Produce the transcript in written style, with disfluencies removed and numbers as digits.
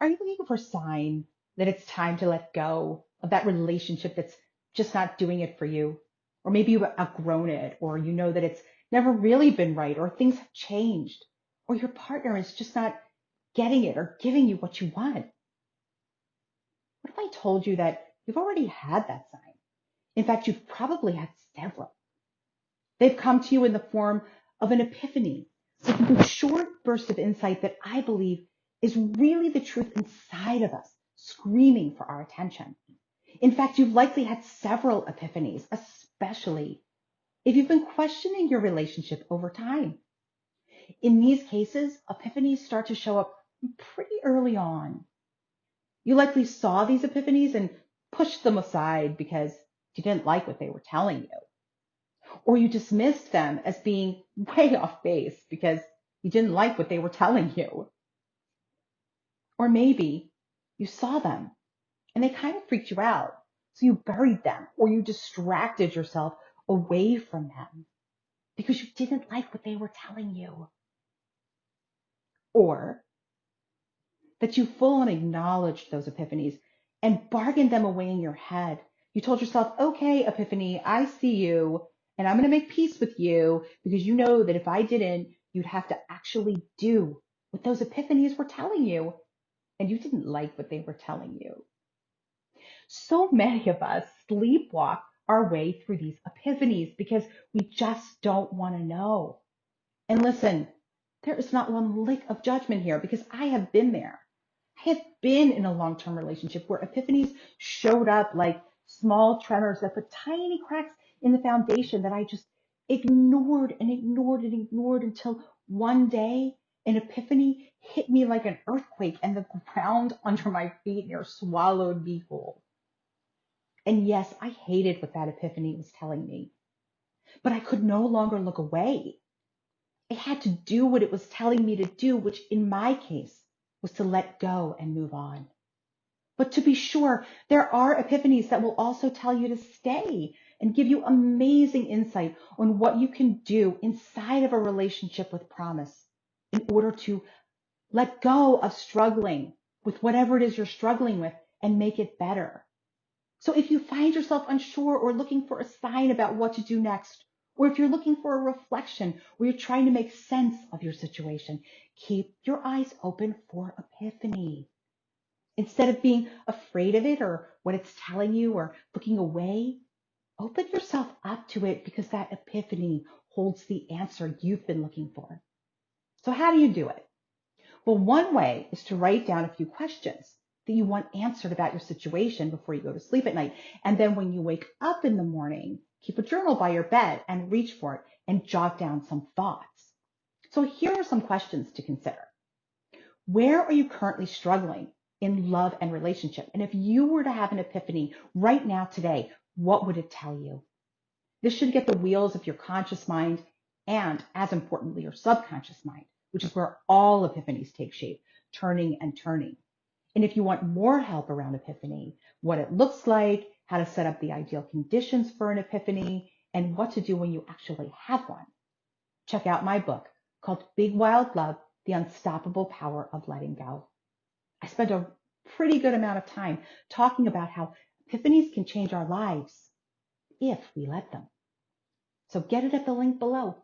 Are you looking for a sign that it's time to let go of that relationship that's just not doing it for you? Or maybe you've outgrown it, or you know that it's never really been right, or things have changed, or your partner is just not getting it or giving you what you want. What if I told you that you've already had that sign? In fact, you've probably had several. They've come to you in the form of an epiphany, a short burst of insight that I believe is really the truth inside of us, screaming for our attention. In fact, you've likely had several epiphanies, especially if you've been questioning your relationship over time. In these cases, epiphanies start to show up pretty early on. You likely saw these epiphanies and pushed them aside because you didn't like what they were telling you, or you dismissed them as being way off base because you didn't like what they were telling you. Or maybe you saw them and they kind of freaked you out, so you buried them or you distracted yourself away from them because you didn't like what they were telling you. Or that you full on acknowledged those epiphanies and bargained them away in your head. You told yourself, okay, Epiphany, I see you, and I'm going to make peace with you because you know that if I didn't, you'd have to actually do what those epiphanies were telling you, and you didn't like what they were telling you. So many of us sleepwalk our way through these epiphanies because we just don't want to know. And listen, there is not one lick of judgment here because I have been there. I have been in a long-term relationship where epiphanies showed up like small tremors that put tiny cracks in the foundation that I just ignored and ignored and ignored until one day an epiphany hit me like an earthquake and the ground under my feet near swallowed me whole. And yes, I hated what that epiphany was telling me, but I could no longer look away. I had to do what it was telling me to do, which in my case was to let go and move on. But to be sure, there are epiphanies that will also tell you to stay and give you amazing insight on what you can do inside of a relationship with promise in order to let go of struggling with whatever it is you're struggling with and make it better. So if you find yourself unsure or looking for a sign about what to do next, or if you're looking for a reflection or you're trying to make sense of your situation, keep your eyes open for epiphany. Instead of being afraid of it or what it's telling you or looking away, open yourself up to it because that epiphany holds the answer you've been looking for. So how do you do it? Well, one way is to write down a few questions that you want answered about your situation before you go to sleep at night. And then when you wake up in the morning, keep a journal by your bed and reach for it and jot down some thoughts. So here are some questions to consider. Where are you currently struggling in love and relationship? And if you were to have an epiphany right now today, what would it tell you? This should get the wheels of your conscious mind and, as importantly, your subconscious mind, which is where all epiphanies take shape, turning and turning. And if you want more help around epiphany, what it looks like, how to set up the ideal conditions for an epiphany, and what to do when you actually have one, check out my book called Big Wild Love, The Unstoppable Power of Letting Go. I spent a pretty good amount of time talking about how epiphanies can change our lives if we let them. So get it at the link below.